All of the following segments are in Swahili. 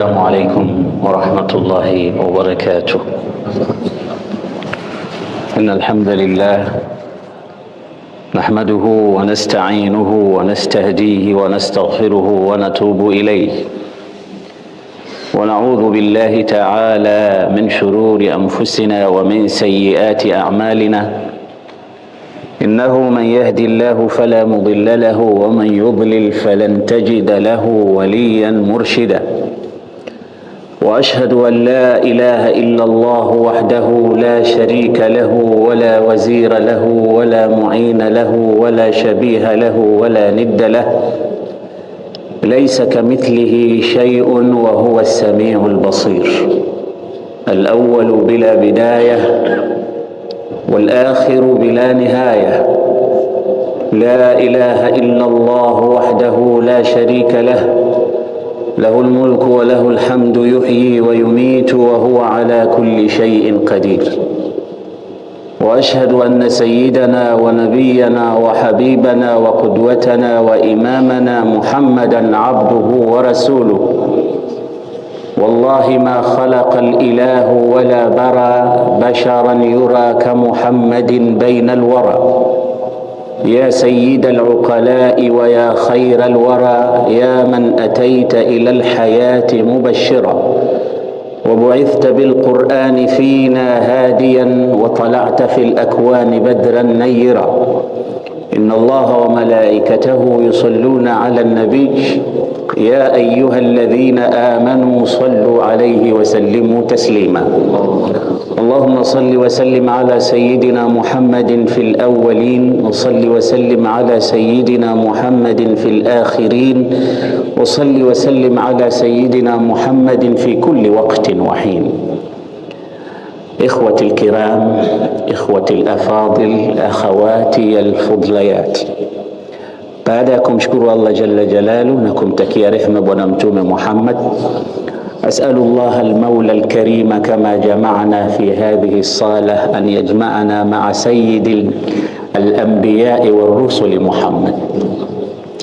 السلام عليكم ورحمة الله وبركاته. إن الحمد لله نحمده ونستعينه ونستهديه ونستغفره ونتوب إليه، ونعوذ بالله تعالى من شرور أنفسنا ومن سيئات أعمالنا. إنه من يهدي الله فلا مضل له ومن يضلل فلن تجد له وليا مرشدا. وأشهد أن لا إله إلا الله وحده لا شريك له ولا وزير له ولا معين له ولا شبيه له ولا ند له، ليس كمثله شيء وهو السميع البصير، الأول بلا بداية والآخر بلا نهاية، لا إله إلا الله وحده لا شريك له، له الملك وله الحمد يحيي ويميت وهو على كل شيء قدير. وأشهد أن سيدنا ونبينا وحبيبنا وقدوتنا وإمامنا محمدا عبده ورسوله، والله ما خلق الإله ولا برى بشرا يرى كمحمد بين الورى. يا سيد العقلاء ويا خير الورى، يا من أتيت إلى الحياة مبشرا، وبعثت بالقرآن فينا هاديا، وطلعت في الأكوان بدرا نيرا. إن الله وملائكته يصلون على النبي، يا أيها الذين آمنوا صلوا عليه وسلموا تسليما. اللهم صل وسلم على سيدنا محمد في الأولين، وصل وسلم على سيدنا محمد في الآخرين، وصل وسلم على سيدنا محمد في كل وقت وحين. إخوتي الكرام، إخوتي الأفاضل، أخواتي الفضليات، baada ya kumshukuru Allah jalla jalalu na kumtakia rehema bwana mtume Muhammad, as'alu Allah al-Mawla al-Karima kama jama'ana fi hadhihi as-salah an yajma'ana ma'a sayyidil al-anbiya'i war-rusuli Muhammad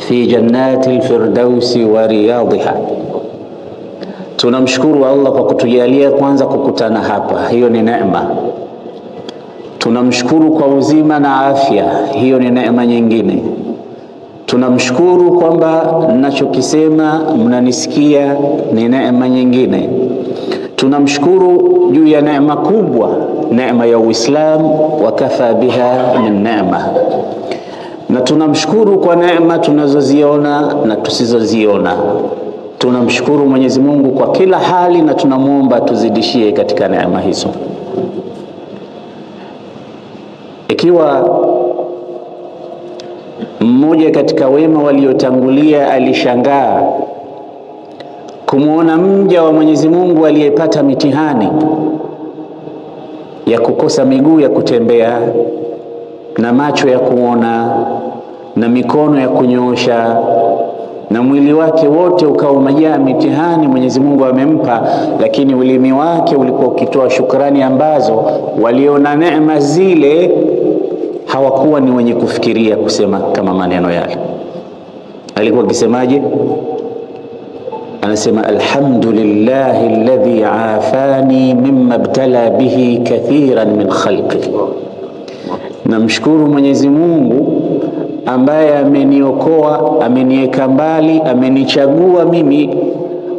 fi jannatil firdausi wa riyadhiha. Tunamshukuru Allah kwa kutujalia kwanza kukutana hapa, hiyo ni neema. Tunamshukuru kwa uzima na afya, hiyo ni neema nyingine. Tunamshukuru kwamba ninachokisema mnanisikia, ni neema nyingine. Tunamshukuru juu ya neema kubwa, neema ya Uislamu, wakafa biha min neema. Na tunamshukuru kwa neema tunazoziona na tusizoziona. Tunamshukuru Mwenyezi Mungu kwa kila hali na tunamuomba tuzidishie katika neema hizo. Ikiwa mmoja katika wema waliotangulia alishangaa kumuona mja wa Mwenyezi Mungu aliyepata mitihani ya kukosa miguu ya kutembea na macho ya kuona na mikono ya kunyoosha na mwili wake wote ukawa umejaa mitihani Mwenyezi Mungu amempa, lakini ulimi wake ulikuwa ukitoa shukrani ambazo waliona neema zile hawakuwa ni wenye kufikiria kusema kama maneno yale. Alikuwa akisemaje? Anasema alhamdulillahi alladhi afani mimma ibtala bihi kathiran min khalqi. Namshukuru Mwenyezi Mungu ambaye ameniokoa, ameniweka mbali, amenichagua mimi,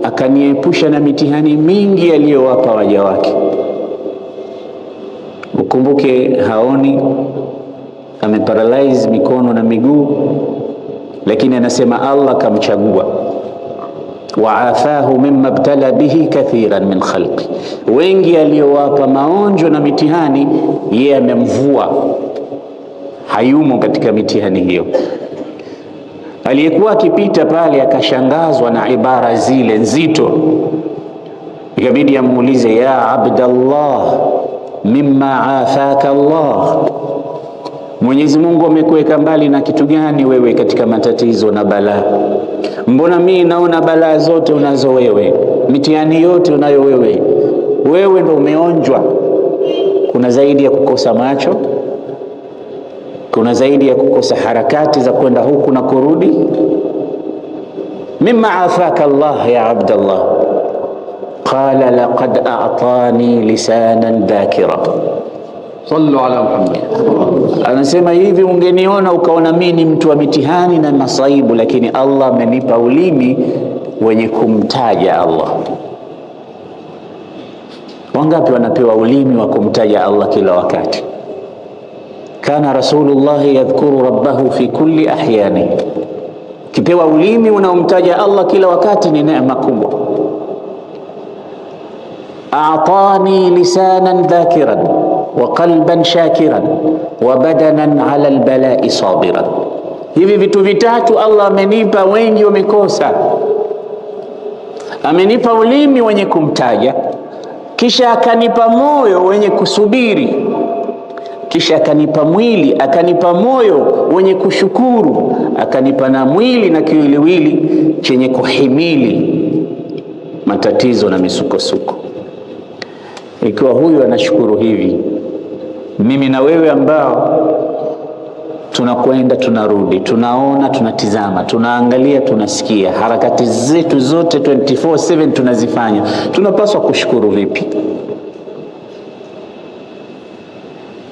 akaniepusha na mitihani mingi aliyowapa waja wake. Ukumbuke haoni, ameparalyze mikono na miguu, lakini anasema Allah kamchagua. Waafahu mimma ibtala bihi kathiran min khalqi, wengi aliyowapa maonjo na mitihani yeye amemvua, hayumo katika mitihani hiyo. Aliyekuwa akipita pale akashangazwa na ibara zile nzito, ikabidi amuulize, ya Abdallah mimma afaka Allah, Mwenyezi Mungu amekuweka mbali na kitu gani wewe katika matatizo na balaa? Mbona mimi naona balaa zote unazo wewe, mitihani yote unayo wewe, wewe ndio umeonjwa. Kuna zaidi ya kukosa macho, kuna zaidi ya kukosa harakati za kwenda huku na kurudi. Mimma afaka Allah ya Abdallah, qala laqad a'tani lisanan dhakira. Sallu ala Muhammad. Anasema hivi, ungeniona ukaona mimi ni mtu wa mitihani na masaibu, lakini Allah amenipa ulimi wenye kumtaja Allah. Wangapi wanapewa ulimi wa kumtaja Allah kila wakati? Kana Rasulullah yadhkuru rabbahu fi kulli ahyani. Kipewa ulimi unaomtaja Allah kila wakati ni neema kubwa. A'tani lisanan dhakiran wa qalban shakiran wa badanan ala albala'i sabiran. Hivi vitu vitatu Allah amenipa, wengi wamekosa. Amenipa ulimi wenye kumtaja, kisha akanipa moyo wenye kusubiri, kisha akanipa mwili, akanipa moyo wenye kushukuru, akanipa na mwili na kiwiliwili chenye kuhimili matatizo na misukosuko. Ikiwa huyu anashukuru hivi, mimi na wewe ambao tunakwenda tunarudi, tunaona, tunatizama, tunaangalia, tunasikia, harakati zetu zote 24/7 tunazifanya, tunapaswa kushukuru vipi?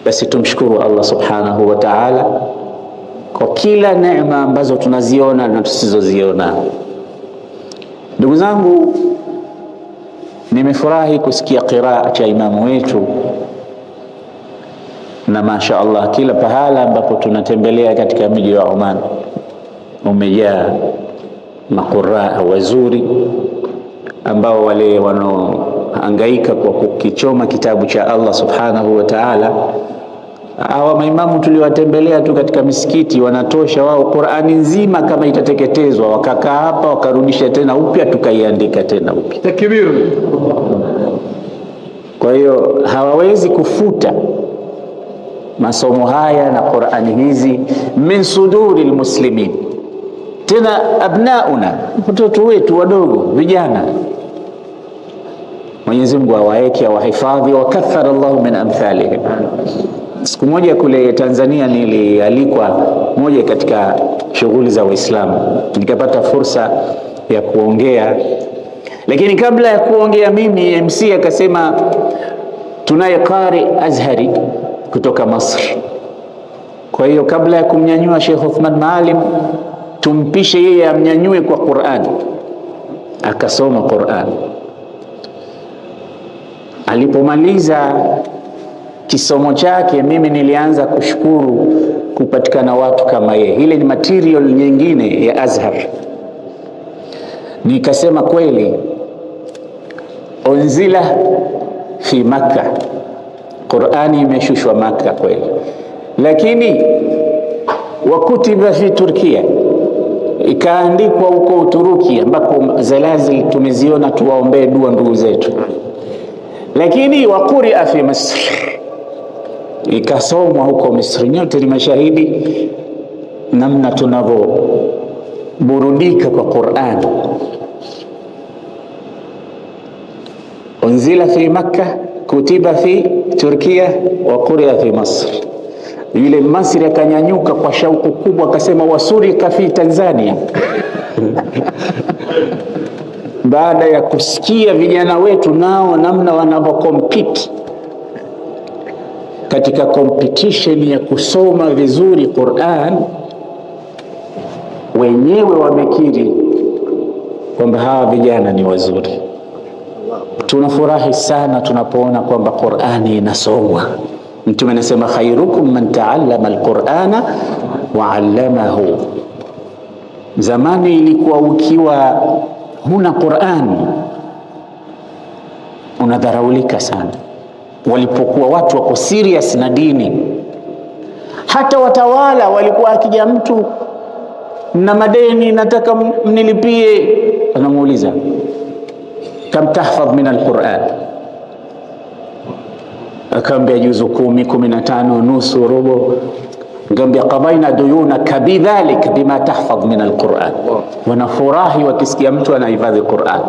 Basi tumshukuru Allah subhanahu wa ta'ala kwa kila neema ambazo tunaziona na tusizoziona. Ndugu zangu, nimefurahi kusikia qiraa cha imamu wetu, na masha Allah kila pahala ambapo tunatembelea katika mji wa Oman umejaa maquraa wazuri ambao wale wanaohangaika kwa kukichoma kitabu cha Allah subhanahu wa ta'ala. Hawa maimamu tuliwatembelea tu katika misikiti wanatosha wao Qur'ani nzima, kama itateketezwa wakakaa hapa wakarudisha tena upya, tukaiandika tena upya. Takbir. Kwa hiyo hawawezi kufuta masomo haya na Qur'ani hizi min suduri almuslimin, tena abnauna, watoto wetu wadogo, vijana. Mwenyezi Mungu awaeke, awahifadhi, wa kathara Allahu min amthalihim. Siku moja kule Tanzania nilialikwa moja katika shughuli za Waislamu, nikapata fursa ya kuongea, lakini kabla ya kuongea mimi MC akasema tunaye qari Azhari kutoka Masr. Kwa hiyo kabla ya kumnyanyua Sheikh Uthman Maalim, tumpishe yeye amnyanyue kwa Qur'an. Akasoma Qur'an. Alipomaliza kisomo chake, mimi nilianza kushukuru kupatikana watu kama yeye. Ile ni material nyingine ya Azhar. Nikasema kweli, unzila fi Makkah, Qur'ani imeshushwa Makkah kweli, lakini wakutiba fi Turkia, ikaandikwa huko Uturuki ambako zalazil tumeziona, tuwaombee dua ndugu zetu. Lakini waquria fi Misr, ikasomwa huko Misri. Nyote ni mashahidi namna tunavyoburudika kwa Qur'an. Unzila fi Makkah, kutiba fi Turkia, wa quria fi Misr. Yule Masri akanyanyuka kwa shauku kubwa akasema wasurika fi Tanzania. Baada ya kusikia vijana wetu nao namna wanavyocompete katika competition ya kusoma vizuri Qur'an, wenyewe wamekiri kwamba hawa vijana ni wazuri. Tunafurahi sana tunapoona kwamba Qur'ani inasomwa. Mtume anasema khairukum man ta'allama al-Qur'ana wa 'allamahu. Zamani ilikuwa ukiwa huna Qur'an unadharaulika sana, walipokuwa watu wako serious na dini. Hata watawala walikuwa akija mtu na madeni, nataka mnilipie, anamuuliza kam tahfadh min al-Qur'an, akaambia juzu 10, 15, nusu, robo. Ngambia qadaina duyuna kabidhalik bima tahfadh min al-Qur'an. Wanafurahi wakisikia mtu anahifadhi Qur'an.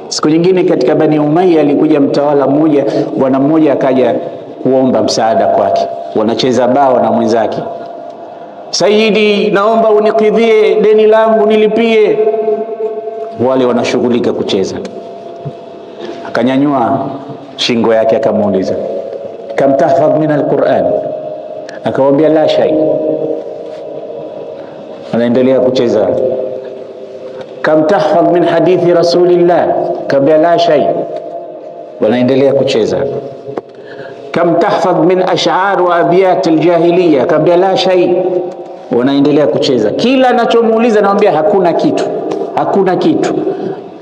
Siku nyingine katika Bani Umayya alikuja mtawala mmoja, bwana mmoja akaja kuomba msaada kwake, wanacheza bao na mwenzake. Sayyidi, naomba unikidhie deni langu, nilipie. Wale wanashughulika kucheza. Akanyanyua shingo yake akamuuliza, kam tahfadh min alquran? Akamwambia la shay. Anaendelea kucheza. Kam tahfadh min hadithi rasulillah? Akamwambia la shay. Wanaendelea kucheza. Kam tahfadh min ash'ar wa abyat aljahiliya? Akamwambia la shay. Wanaendelea kucheza. Kila anachomuuliza anamwambia hakuna kitu, hakuna kitu.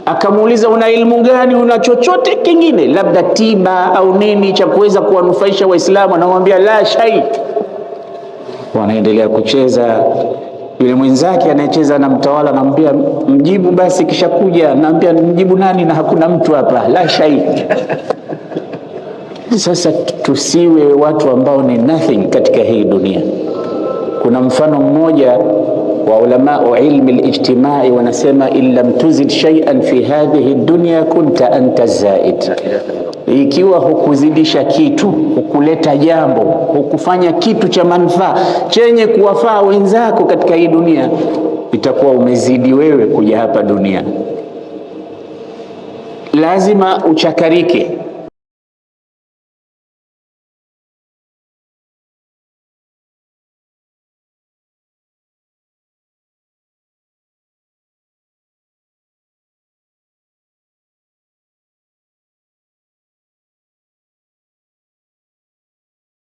Akamuuliza una ilmu gani, una chochote kingine labda tiba au nini cha kuweza kuwanufaisha Waislamu? Anamwambia la shay. Wanaendelea kucheza. Yule mwenzake anayecheza na mtawala anamwambia mjibu basi kisha kuja. Anamwambia mjibu nani na hakuna mtu hapa? La shay. Sasa tusiwe watu ambao ni nothing katika hii dunia. Kuna mfano mmoja wa ulama wa ilmi al-ijtimai wanasema, in lam tuzid shay'an fi hadhihi dunya kunta anta zaid. Ikiwa hukuzidisha kitu, hukuleta jambo, hukufanya kitu cha manufaa chenye kuwafaa wenzako katika hii dunia, itakuwa umezidi wewe kuja hapa dunia. Lazima uchakarike.